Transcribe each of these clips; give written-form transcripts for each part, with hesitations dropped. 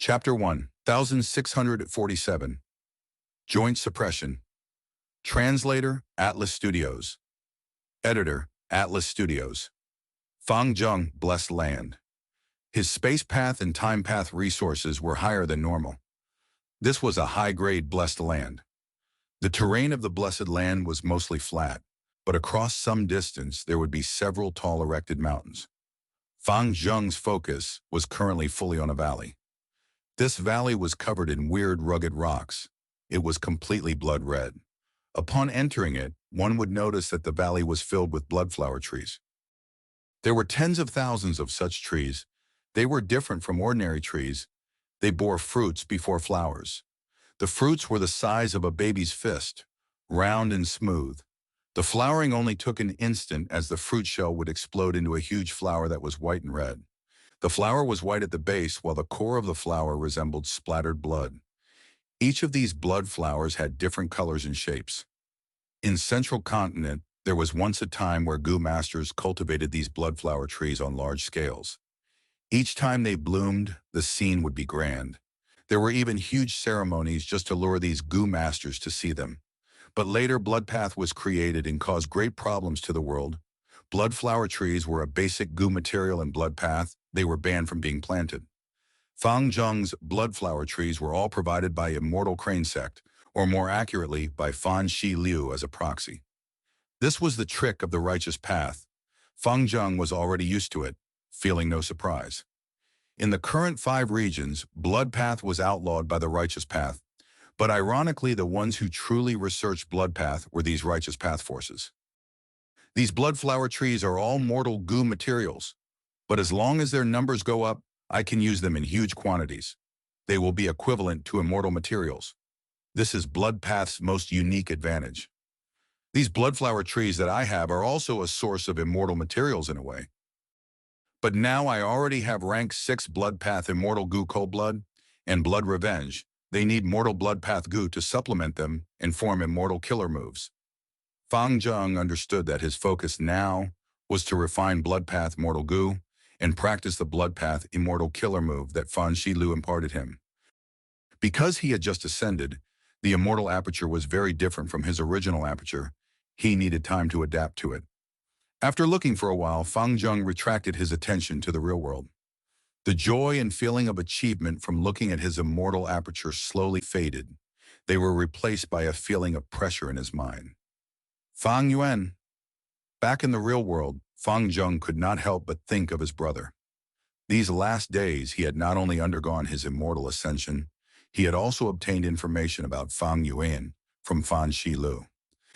Chapter 1, 1647. Joint Suppression. Translator, Atlas Studios. Editor, Atlas Studios. Fang Zheng, Blessed Land. His space path and time path resources were higher than normal. This was a high-grade Blessed Land. The terrain of the Blessed Land was mostly flat, but across some distance there would be several tall erected mountains. Fang Zheng's focus was currently fully on a valley. This valley was covered in weird, rugged rocks. It was completely blood red. Upon entering it, one would notice that the valley was filled with bloodflower trees. There were tens of thousands of such trees. They were different from ordinary trees. They bore fruits before flowers. The fruits were the size of a baby's fist, round and smooth. The flowering only took an instant as the fruit shell would explode into a huge flower that was white and red. The flower was white at the base, while the core of the flower resembled splattered blood. Each of these blood flowers had different colors and shapes. In Central Continent, there was once a time where Gu masters cultivated these blood flower trees on large scales. Each time they bloomed, the scene would be grand. There were even huge ceremonies just to lure these Gu masters to see them. But later, bloodpath was created and caused great problems to the world. Blood flower trees were a basic Gu material in bloodpath. They were banned from being planted. Fang Zheng's blood flower trees were all provided by Immortal Crane Sect, or more accurately, by Fan Shi Liu as a proxy. This was the trick of the righteous path. Fang Zheng was already used to it, feeling no surprise. In the current 5 regions, bloodpath was outlawed by the righteous path, but ironically the ones who truly researched bloodpath were these righteous path forces. These blood flower trees are all mortal Gu materials, but as long as their numbers go up, I can use them in huge quantities. They will be equivalent to immortal materials. This is bloodpath's most unique advantage. These blood flower trees that I have are also a source of immortal materials in a way. But now I already have rank 6 bloodpath immortal Gu cold blood and blood revenge. They need mortal bloodpath Gu to supplement them and form immortal killer moves. Fang Zheng understood that his focus now was to refine bloodpath mortal Gu and practice the bloodpath immortal killer move that Fan Shi Liu imparted him. Because he had just ascended, the immortal aperture was very different from his original aperture. He needed time to adapt to it. After looking for a while, Fang Zheng retracted his attention to the real world. The joy and feeling of achievement from looking at his immortal aperture slowly faded. They were replaced by a feeling of pressure in his mind. Fang Yuan. Back in the real world, Fang Zheng could not help but think of his brother. These last days, he had not only undergone his immortal ascension, he had also obtained information about Fang Yuan from Fan Shi Liu.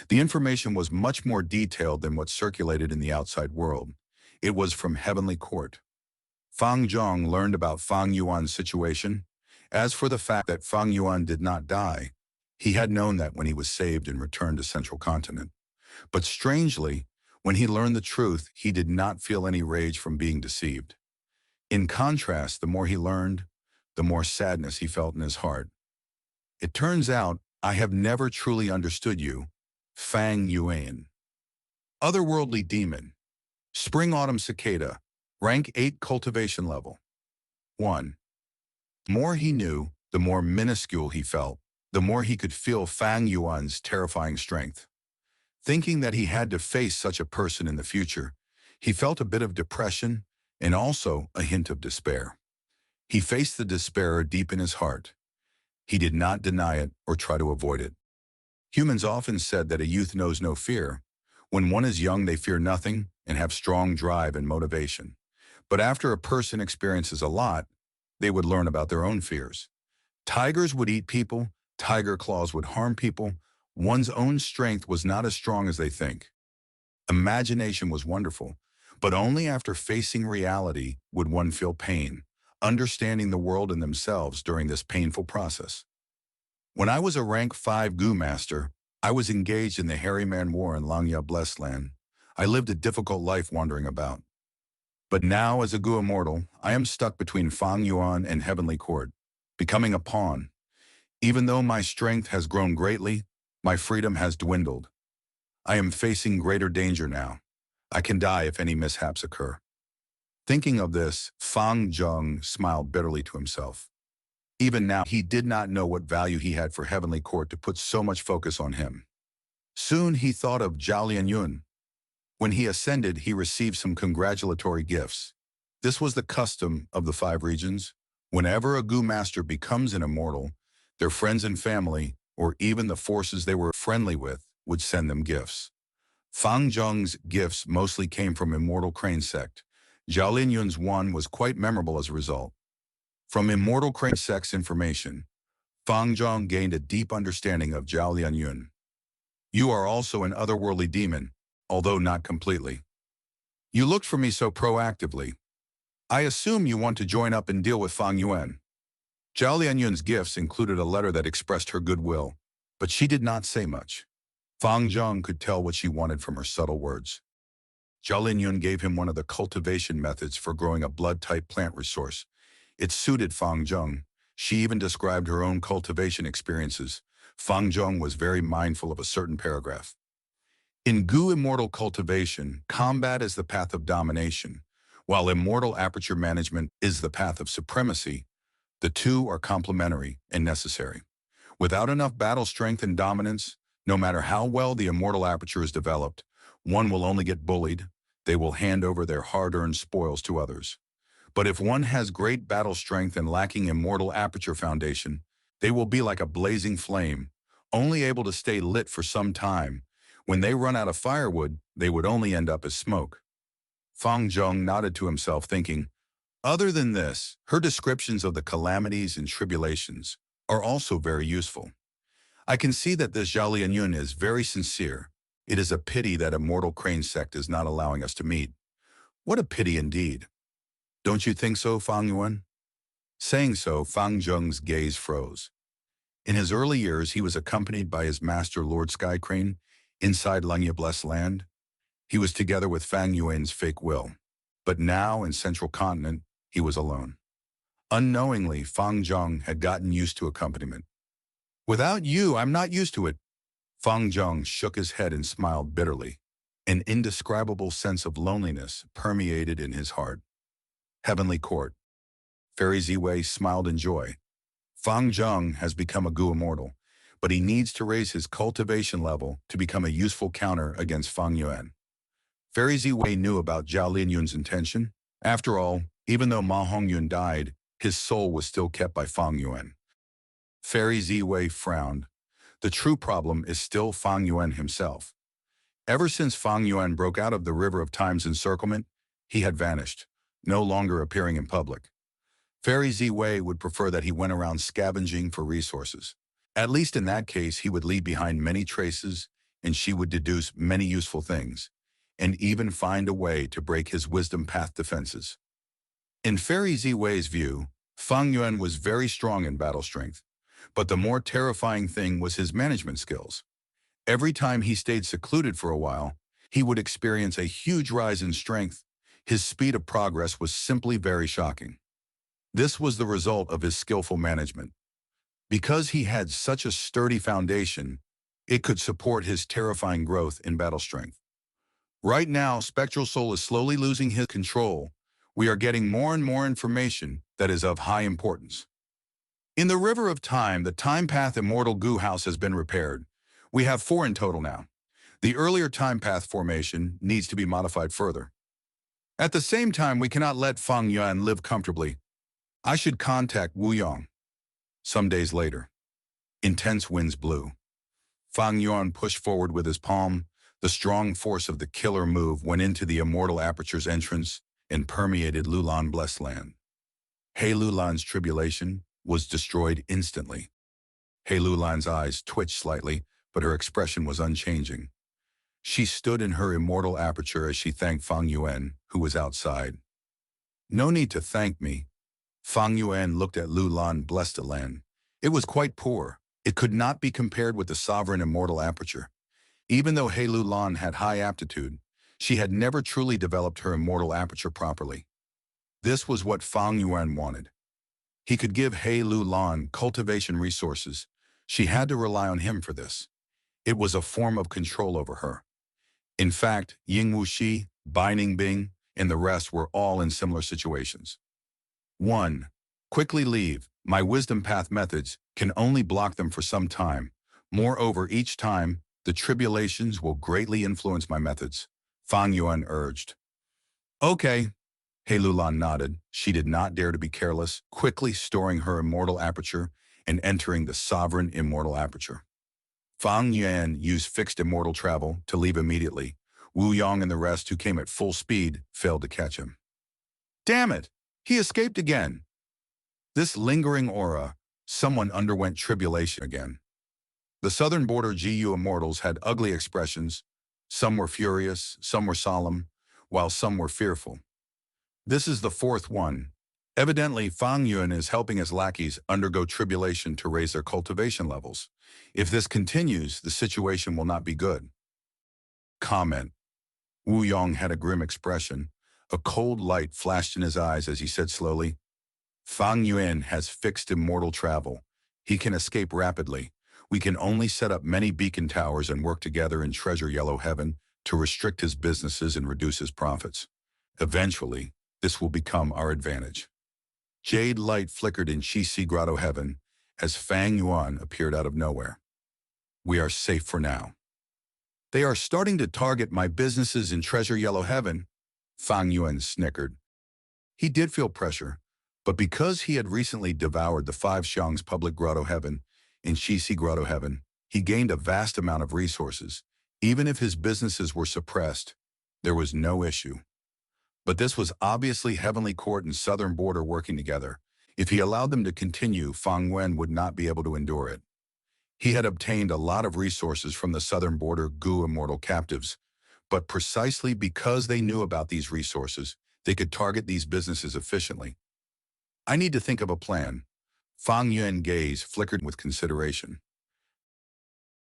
The information was much more detailed than what circulated in the outside world. It was from Heavenly Court. Fang Zheng learned about Fang Yuan's situation. As for the fact that Fang Yuan did not die, he had known that when he was saved and returned to Central Continent. But strangely, when he learned the truth, he did not feel any rage from being deceived. In contrast, the more he learned, the more sadness he felt in his heart. It turns out, I have never truly understood you, Fang Yuan. Otherworldly Demon. Spring-Autumn Cicada. Rank 8 cultivation level. 1. The more he knew, the more minuscule he felt, the more he could feel Fang Yuan's terrifying strength. Thinking that he had to face such a person in the future, he felt a bit of depression and also a hint of despair. He faced the despair deep in his heart. He did not deny it or try to avoid it. Humans often said that a youth knows no fear. When one is young, they fear nothing and have strong drive and motivation. But after a person experiences a lot, they would learn about their own fears. Tigers would eat people, tiger claws would harm people. One's own strength was not as strong as they think. Imagination was wonderful, but only after facing reality would one feel pain, understanding the world and themselves during this painful process. When I was a rank 5 Gu master, I was engaged in the Hairy Man War in Langya Blessed Land. I lived a difficult life wandering about. But now, as a Gu immortal, I am stuck between Fang Yuan and Heavenly Court, becoming a pawn. Even though my strength has grown greatly, my freedom has dwindled. I am facing greater danger now. I can die if any mishaps occur. Thinking of this, Fang Zheng smiled bitterly to himself. Even now, he did not know what value he had for heavenly court to put so much focus on him. Soon he thought of Zhao Lianyun. When he ascended, he received some congratulatory gifts. This was the custom of the 5 regions. Whenever a Gu master becomes an immortal, their friends and family, or even the forces they were friendly with, would send them gifts. Fang Zheng's gifts mostly came from Immortal Crane sect. Zhao Lianyun's one was quite memorable as a result. From Immortal Crane sect's information, Fang Zheng gained a deep understanding of Zhao Lianyun. You are also an otherworldly demon, although not completely. You looked for me so proactively. I assume you want to join up and deal with Fang Yuan. Zhao Lianyun's gifts included a letter that expressed her goodwill, but she did not say much. Fang Zheng could tell what she wanted from her subtle words. Zhao Lianyun gave him one of the cultivation methods for growing a blood-type plant resource. It suited Fang Zheng. She even described her own cultivation experiences. Fang Zheng was very mindful of a certain paragraph. In Gu immortal cultivation, combat is the path of domination, while immortal aperture management is the path of supremacy. The two are complementary and necessary. Without enough battle strength and dominance, no matter how well the immortal aperture is developed, one will only get bullied. They will hand over their hard-earned spoils to others. But if one has great battle strength and lacking immortal aperture foundation, they will be like a blazing flame, only able to stay lit for some time. When they run out of firewood, they would only end up as smoke. Fang Zheng nodded to himself, thinking, other than this, her descriptions of the calamities and tribulations are also very useful. I can see that this Zhao Lianyun is very sincere. It is a pity that Immortal Crane sect is not allowing us to meet. What a pity indeed. Don't you think so, Fang Yuan? Saying so, Fang Zheng's gaze froze. In his early years, he was accompanied by his master Lord Sky Crane inside Lungya Blessed Land. He was together with Fang Yuan's fake will. But now, in Central Continent, he was alone. Unknowingly, Fang Zheng had gotten used to accompaniment. Without you, I'm not used to it. Fang Zheng shook his head and smiled bitterly. An indescribable sense of loneliness permeated in his heart. Heavenly Court. Fairy Ziwei smiled in joy. Fang Zheng has become a Gu immortal, but he needs to raise his cultivation level to become a useful counter against Fang Yuan. Fairy Ziwei knew about Zhao Lianyun's intention. After all, even though Ma Hongyun died, his soul was still kept by Fang Yuan. Fairy Ziwei frowned. The true problem is still Fang Yuan himself. Ever since Fang Yuan broke out of the River of Time's encirclement, he had vanished, no longer appearing in public. Fairy Ziwei would prefer that he went around scavenging for resources. At least in that case, he would leave behind many traces, and she would deduce many useful things, and even find a way to break his wisdom path defenses. In Fairy Ziwei's view, Fang Yuan was very strong in battle strength, but the more terrifying thing was his management skills. Every time he stayed secluded for a while, he would experience a huge rise in strength. His speed of progress was simply very shocking. This was the result of his skillful management. Because he had such a sturdy foundation, it could support his terrifying growth in battle strength. Right now, Spectral Soul is slowly losing his control. We are getting more and more information that is of high importance. In the River of Time, the Time Path Immortal Gu House has been repaired. We have 4 in total now. The earlier Time Path formation needs to be modified further. At the same time, we cannot let Fang Yuan live comfortably. I should contact Wu Yong. Some days later, intense winds blew. Fang Yuan pushed forward with his palm. The strong force of the killer move went into the Immortal Aperture's entrance and permeated Lulan Blessed Land. He Lulan's tribulation was destroyed instantly. He Lulan's eyes twitched slightly, but her expression was unchanging. She stood in her Immortal Aperture as she thanked Fang Yuan, who was outside. No need to thank me. Fang Yuan looked at Lulan Blessed Land. It was quite poor. It could not be compared with the sovereign Immortal Aperture. Even though He Lulan had high aptitude, she had never truly developed her Immortal Aperture properly. This was what Fang Yuan wanted. He could give He Lulan cultivation resources. She had to rely on him for this. It was a form of control over her. In fact, Ying Wuxi, Bai Ningbing, and the rest were all in similar situations. 1. Quickly leave. My wisdom path methods can only block them for some time. Moreover, each time, the tribulations will greatly influence my methods. Fang Yuan urged. Okay. He Lulan nodded. She did not dare to be careless, quickly storing her immortal aperture and entering the sovereign immortal aperture. Fang Yuan used fixed immortal travel to leave immediately. Wu Yong and the rest who came at full speed failed to catch him. Damn it! He escaped again. This lingering aura, someone underwent tribulation again. The southern border GU immortals had ugly expressions. Some were furious, some were solemn, while some were fearful. This is the fourth one. Evidently, Fang Yuan is helping his lackeys undergo tribulation to raise their cultivation levels. If this continues, the situation will not be good. Comment. Wu Yong had a grim expression. A cold light flashed in his eyes as he said slowly, Fang Yuan has fixed immortal travel. He can escape rapidly. We can only set up many beacon towers and work together in Treasure Yellow Heaven to restrict his businesses and reduce his profits. Eventually, this will become our advantage. Jade light flickered in Qixi Grotto Heaven as Fang Yuan appeared out of nowhere. We are safe for now. They are starting to target my businesses in Treasure Yellow Heaven, Fang Yuan snickered. He did feel pressure, but because he had recently devoured the 5 Xiang's public Grotto Heaven in Qixi Grotto Heaven, he gained a vast amount of resources. Even if his businesses were suppressed, there was no issue. But this was obviously Heavenly Court and Southern Border working together. If he allowed them to continue, Fang Yuan would not be able to endure it. He had obtained a lot of resources from the Southern Border Gu immortal captives, but precisely because they knew about these resources, they could target these businesses efficiently. I need to think of a plan. Fang Yuan's gaze flickered with consideration.